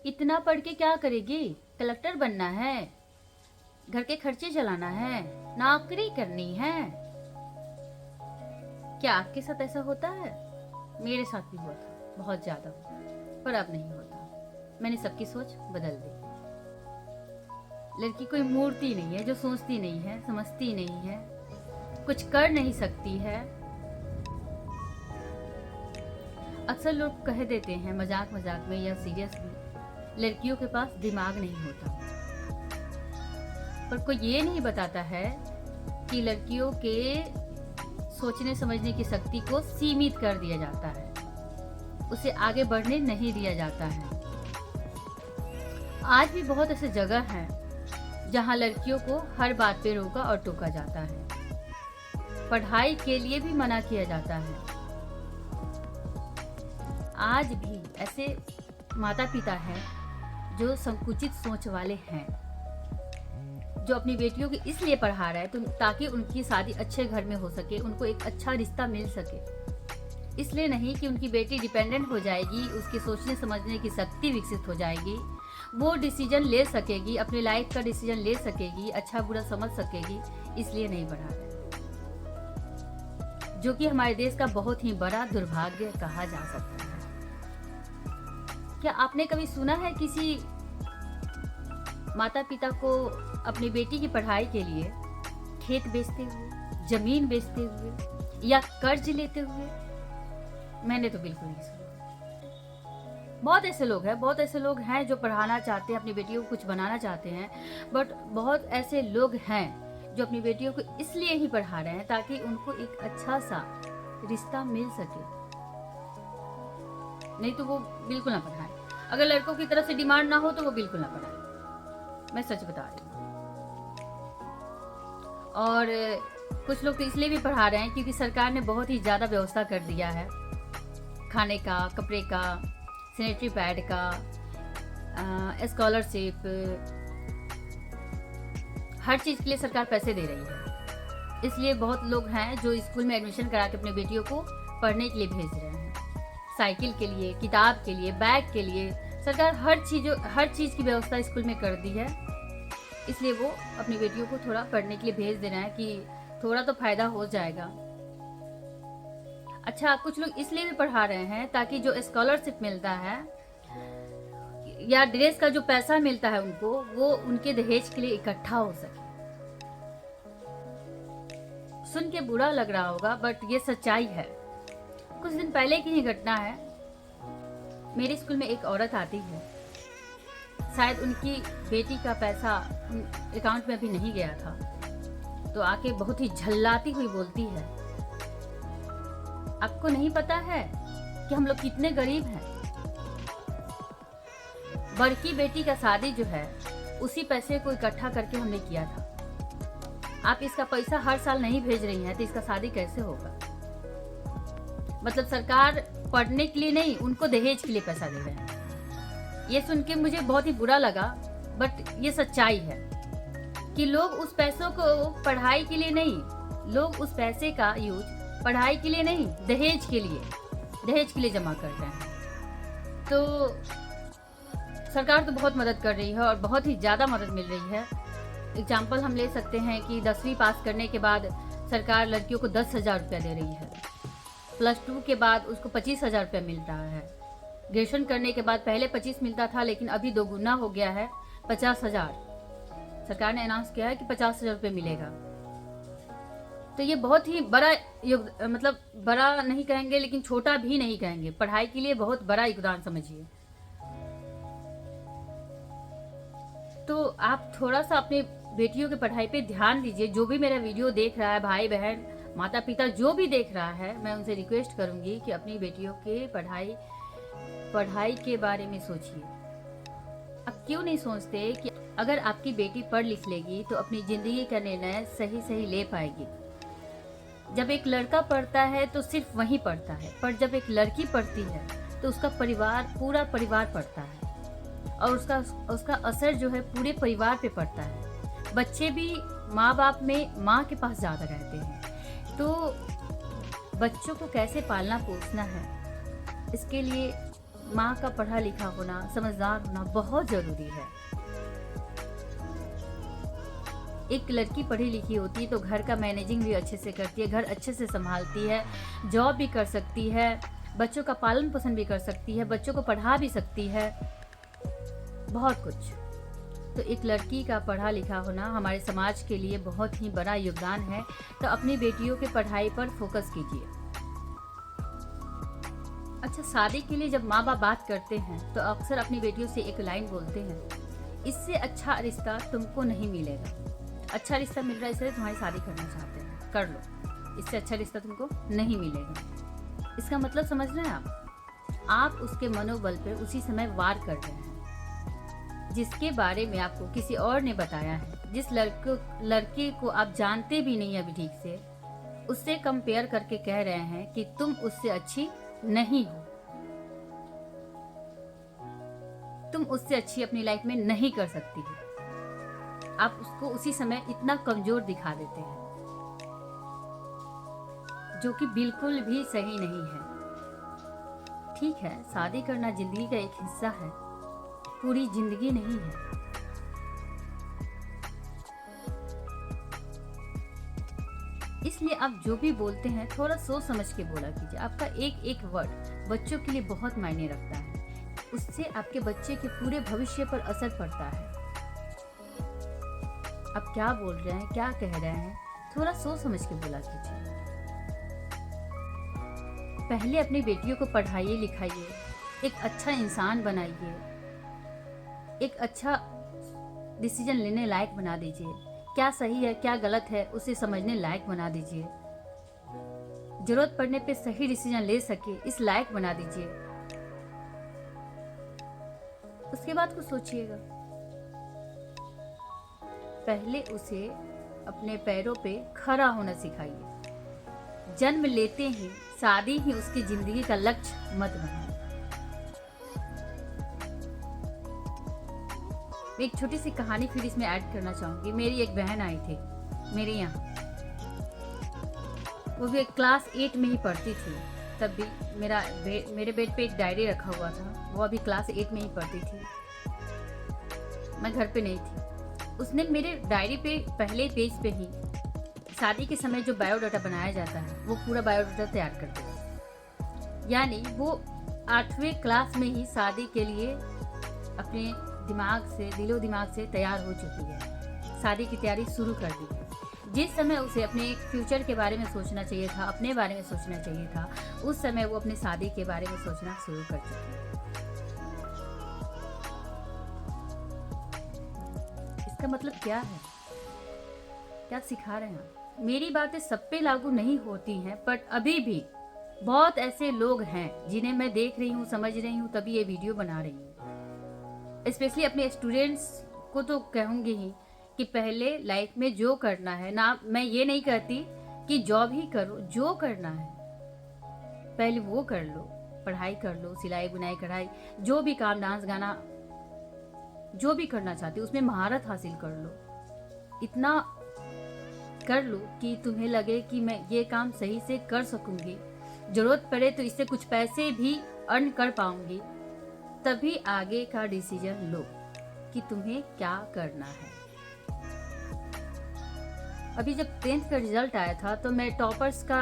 इतना पढ़ के क्या करेगी? कलेक्टर बनना है, घर के खर्चे चलाना है, नौकरी करनी है। क्या आपके साथ ऐसा होता है? मेरे साथ भी हुआ था, बहुत ज्यादा, पर अब नहीं होता। मैंने सबकी सोच बदल दी। लड़की कोई मूर्ति नहीं है जो सोचती नहीं है, समझती नहीं है, कुछ कर नहीं सकती है। अक्सर लोग कह देते हैं मजाक मजाक में या सीरियसली, लड़कियों के पास दिमाग नहीं होता, पर कोई ये नहीं बताता है कि लड़कियों के सोचने समझने की शक्ति को सीमित कर दिया जाता है, उसे आगे बढ़ने नहीं दिया जाता है। आज भी बहुत ऐसे जगह हैं जहां लड़कियों को हर बात पे रोका और टोका जाता है, पढ़ाई के लिए भी मना किया जाता है। आज भी ऐसे माता पिता हैं जो संकुचित सोच वाले हैं, जो अपनी बेटियों को इसलिए पढ़ा रहा है तो ताकि उनकी शादी अच्छे घर में हो सके, उनको एक अच्छा रिश्ता मिल सके। इसलिए नहीं कि उनकी बेटी डिपेंडेंट हो जाएगी, उसके सोचने समझने की शक्ति विकसित हो जाएगी, वो डिसीजन ले सकेगी, अपने लाइफ का डिसीजन ले सकेगी, अच्छा बुरा समझ सकेगी, इसलिए नहीं पढ़ा रहा है, जो कि हमारे देश का बहुत ही बड़ा दुर्भाग्य कहा जा सकता है। क्या आपने कभी सुना है किसी माता पिता को अपनी बेटी की पढ़ाई के लिए खेत बेचते हुए, जमीन बेचते हुए या कर्ज लेते हुए? मैंने तो बिल्कुल नहीं सुना। बहुत ऐसे लोग हैं जो पढ़ाना चाहते हैं, अपनी बेटियों को कुछ बनाना चाहते हैं, बट बहुत ऐसे लोग हैं जो अपनी बेटियों को इसलिए ही पढ़ा रहे हैं ताकि उनको एक अच्छा सा रिश्ता मिल सके, नहीं तो वो बिल्कुल ना पढ़ाए। अगर लड़कों की तरफ से डिमांड ना हो तो वो बिल्कुल ना पढ़ाए, मैं सच बता रही हूँ। और कुछ लोग तो इसलिए भी पढ़ा रहे हैं क्योंकि सरकार ने बहुत ही ज़्यादा व्यवस्था कर दिया है, खाने का, कपड़े का, सैनिटरी पैड का, स्कॉलरशिप, हर चीज़ के लिए सरकार पैसे दे रही है। इसलिए बहुत लोग हैं जो स्कूल में एडमिशन करा के अपने बेटियों को पढ़ने के लिए भेज रहे हैं। साइकिल के लिए, किताब के लिए, बैग के लिए सरकार हर चीज़ की व्यवस्था स्कूल में कर दी है। इसलिए वो अपनी बेटियों को थोड़ा पढ़ने के लिए भेज दे रहे हैं कि थोड़ा तो फायदा हो जाएगा। अच्छा, कुछ लोग इसलिए भी पढ़ा रहे हैं ताकि जो स्कॉलरशिप मिलता है या ड्रेस का जो पैसा मिलता है उनको, वो उनके दहेज के लिए इकट्ठा हो सके। सुन के बुरा लग रहा होगा बट ये सच्चाई है। कुछ दिन पहले की ही घटना है। मेरे स्कूल में एक औरत आती है, शायद उनकी बेटी का पैसा अकाउंट में अभी नहीं गया था, तो आके बहुत ही झल्लाती हुई बोलती है, आपको नहीं पता है कि हम लोग कितने गरीब हैं? बड़की बेटी का शादी जो है उसी पैसे को इकट्ठा करके हमने किया था। आप इसका पैसा हर साल नहीं भेज रही हैं तो इसका शादी कैसे होगा? मतलब सरकार पढ़ने के लिए नहीं, उनको दहेज के लिए पैसा दे रहे हैं। ये सुन के मुझे बहुत ही बुरा लगा, बट ये सच्चाई है कि लोग उस पैसों को पढ़ाई के लिए नहीं, लोग उस पैसे का यूज पढ़ाई के लिए नहीं, दहेज के लिए जमा कर रहे हैं। तो सरकार तो बहुत मदद कर रही है और बहुत ही ज़्यादा मदद मिल रही है। एग्जाम्पल हम ले सकते हैं कि 10वीं पास करने के बाद सरकार लड़कियों को 10,000 रुपया दे रही है, +2 के बाद उसको 25,000 रुपया मिल रहा है, ग्रेजुएशन करने के बाद पहले 25 मिलता था लेकिन अभी 2 गुना हो गया है, 50,000। सरकार ने अनाउंस किया है कि 50,000 रुपये मिलेगा। तो ये बहुत ही बड़ा मतलब बड़ा नहीं कहेंगे लेकिन छोटा भी नहीं कहेंगे, पढ़ाई के लिए बहुत बड़ा योगदान समझिए। तो आप थोड़ा सा अपने बेटियों की पढ़ाई पे ध्यान दीजिए। जो भी मेरा वीडियो देख रहा है, भाई बहन, माता पिता जो भी देख रहा है, मैं उनसे रिक्वेस्ट करूंगी कि अपनी बेटियों के पढ़ाई के बारे में सोचिए। अब क्यों नहीं सोचते कि अगर आपकी बेटी पढ़ लिख लेगी तो अपनी जिंदगी का निर्णय सही ले पाएगी। जब एक लड़का पढ़ता है तो सिर्फ वही पढ़ता है, पर जब एक लड़की पढ़ती है तो उसका परिवार, पूरा परिवार पढ़ता है और उसका असर जो है पूरे परिवार पे पड़ता है। बच्चे भी माँ बाप में माँ के पास ज़्यादा रहते हैं। तो बच्चों को कैसे पालना पोसना है, इसके लिए माँ का पढ़ा लिखा होना, समझदार होना बहुत जरूरी है। एक लड़की पढ़ी लिखी होती है तो घर का मैनेजिंग भी अच्छे से करती है, घर अच्छे से संभालती है, जॉब भी कर सकती है, बच्चों का पालन पोषण भी कर सकती है, बच्चों को पढ़ा भी सकती है, बहुत कुछ। तो एक लड़की का पढ़ा लिखा होना हमारे समाज के लिए बहुत ही बड़ा योगदान है। तो अपनी बेटियों के पढ़ाई पर फोकस कीजिए। अच्छा, शादी के लिए जब माँ बाप बात करते हैं तो अक्सर अपनी बेटियों से एक लाइन बोलते हैं, इससे अच्छा रिश्ता तुमको नहीं मिलेगा। अच्छा रिश्ता मिल रहा है इसलिए तुम्हारी शादी करना चाहते हैं, कर लो, इससे अच्छा रिश्ता तुमको नहीं मिलेगा। इसका मतलब समझ रहे हैं आप उसके मनोबल पे उसी समय वार कर रहे हैं, जिसके बारे में आपको किसी और ने बताया है, जिस लड़के को आप जानते भी नहीं अभी ठीक से, उससे कंपेयर करके कह रहे हैं कि तुम उससे अच्छी नहीं हो, तुम उससे अच्छी अपनी लाइफ में नहीं कर सकती हो। आप उसको उसी समय इतना कमजोर दिखा देते हैं, जो कि बिल्कुल भी सही नहीं है। ठीक है, शादी करना जिंदगी का एक हिस्सा है, पूरी जिंदगी नहीं है। इसलिए आप जो भी बोलते हैं थोड़ा सोच समझ के बोला कीजिए। आपका एक एक वर्ड बच्चों के लिए बहुत मायने रखता है, उससे आपके बच्चे के पूरे भविष्य पर असर पड़ता है। आप क्या बोल रहे हैं, क्या कह रहे हैं, थोड़ा सोच समझ के बोला कीजिए। पहले अपनी बेटियों को पढ़ाइए लिखाइए, एक अच्छा इंसान बनाइए, एक अच्छा डिसीजन लेने लायक बना दीजिए। क्या सही है क्या गलत है उसे समझने लायक बना दीजिए। जरूरत पड़ने पे सही डिसीजन ले सके इस लायक बना दीजिए। उसके बाद कुछ सोचिएगा। पहले उसे अपने पैरों पे खड़ा होना सिखाइए। जन्म लेते ही शादी ही उसकी जिंदगी का लक्ष्य मत बनाइए। एक छोटी सी कहानी फिर इसमें ऐड करना चाहूंगी। मेरी एक बहन आई थी मेरे यहाँ, वो भी क्लास 8 में ही पढ़ती थी। तब भी मेरे बेड पे एक डायरी रखा हुआ था, वो अभी क्लास 8 में ही पढ़ती थी, मैं घर पे नहीं थी। उसने मेरे डायरी पे पहले पेज पे ही शादी के समय जो बायोडाटा बनाया जाता है वो पूरा बायोडाटा तैयार कर दिया। यानी वो 8वें क्लास में ही शादी के लिए अपने दिलो दिमाग से तैयार हो चुकी है, शादी की तैयारी शुरू कर दी है। जिस समय उसे अपने फ्यूचर के बारे में सोचना चाहिए था, अपने बारे में सोचना चाहिए था, उस समय वो अपनी शादी के बारे में सोचना शुरू कर चुकी है। इसका मतलब क्या है, क्या सिखा रहे हैं? मेरी बातें सब पे लागू नहीं होती हैं, बट अभी भी बहुत ऐसे लोग हैं जिन्हें मैं देख रही हूँ, समझ रही हूँ, तभी ये वीडियो बना रही हूँ। स्पेशली अपने स्टूडेंट्स को तो कहूँगी ही कि पहले लाइफ में जो करना है ना, मैं ये नहीं कहती कि जॉब ही करो, जो करना है पहले वो कर लो, पढ़ाई कर लो, सिलाई बुनाई कढ़ाई, जो भी काम, डांस गाना, जो भी करना चाहती हो उसमें महारत हासिल कर लो। इतना कर लो कि तुम्हें लगे कि मैं ये काम सही से कर सकूंगी, जरूरत पड़े तो इससे कुछ पैसे भी अर्न कर पाऊंगी। तभी आगे का डिसीजन लो कि तुम्हें क्या करना है। अभी जब 10th का रिजल्ट आया था तो मैं टॉपर्स का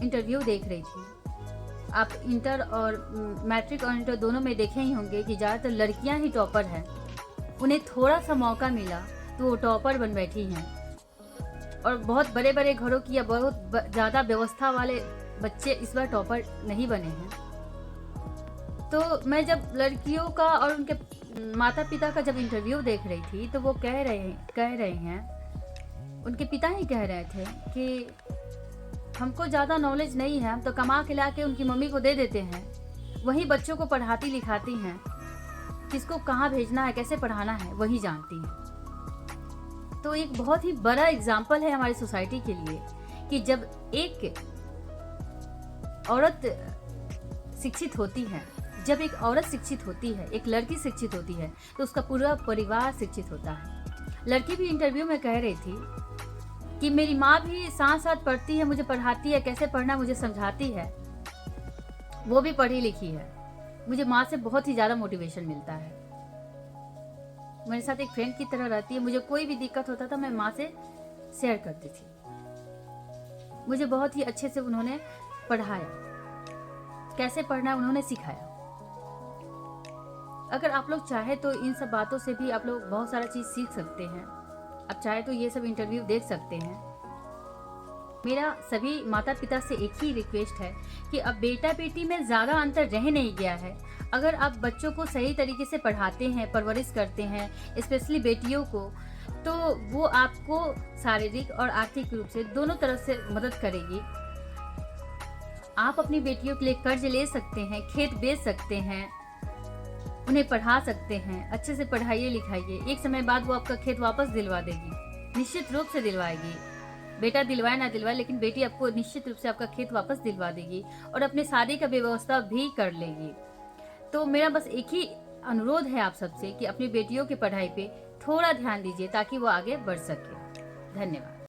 इंटरव्यू देख रही थी। आप इंटर और मैट्रिक और इंटर दोनों में देखे ही होंगे कि ज़्यादातर लड़कियां ही टॉपर हैं। उन्हें थोड़ा सा मौका मिला तो वो टॉपर बन बैठी हैं। और बहुत बड़े बड़े घरों की या बहुत ज़्यादा व्यवस्था वाले बच्चे इस बार टॉपर नहीं बने हैं। तो मैं जब लड़कियों का और उनके माता पिता का जब इंटरव्यू देख रही थी तो वो कह रहे हैं, उनके पिता ही कह रहे थे कि हमको ज़्यादा नॉलेज नहीं है, हम तो कमा के ला के उनकी मम्मी को दे देते हैं, वही बच्चों को पढ़ाती लिखाती हैं, किसको कहाँ भेजना है, कैसे पढ़ाना है वही जानती हैं। तो एक बहुत ही बड़ा एग्जाम्पल है हमारी सोसाइटी के लिए कि जब एक औरत शिक्षित होती है, जब एक औरत शिक्षित होती है, एक लड़की शिक्षित होती है, तो उसका पूरा परिवार शिक्षित होता है। लड़की भी इंटरव्यू में कह रही थी कि मेरी माँ भी साथ साथ पढ़ती है, मुझे पढ़ाती है, कैसे पढ़ना मुझे समझाती है, वो भी पढ़ी लिखी है, मुझे माँ से बहुत ही ज़्यादा मोटिवेशन मिलता है। मेरे साथ एक फ्रेंड की तरह रहती है। मुझे कोई भी दिक्कत होता था मैं माँ से शेयर करती थी। मुझे बहुत ही अच्छे से उन्होंने पढ़ाया, कैसे पढ़ना है उन्होंने सिखाया। अगर आप लोग चाहे तो इन सब बातों से भी आप लोग बहुत सारा चीज़ सीख सकते हैं। आप चाहे तो ये सब इंटरव्यू देख सकते हैं। मेरा सभी माता पिता से एक ही रिक्वेस्ट है कि अब बेटा बेटी में ज़्यादा अंतर रह नहीं गया है। अगर आप बच्चों को सही तरीके से पढ़ाते हैं, परवरिश करते हैं, स्पेशली बेटियों को, तो वो आपको शारीरिक और आर्थिक रूप से दोनों तरफ से मदद करेगी। आप अपनी बेटियों के लिए कर्ज ले सकते हैं, खेत बेच सकते हैं, उन्हें पढ़ा सकते हैं, अच्छे से पढ़ाइए लिखाइए। एक समय बाद वो आपका खेत वापस दिलवा देगी, निश्चित रूप से दिलवाएगी। बेटा दिलवाए ना दिलवाए, लेकिन बेटी आपको निश्चित रूप से आपका खेत वापस दिलवा देगी और अपने शादी का व्यवस्था भी कर लेगी। तो मेरा बस एक ही अनुरोध है आप सबसे कि अपनी बेटियों की पढ़ाई पे थोड़ा ध्यान दीजिए ताकि वो आगे बढ़ सके। धन्यवाद।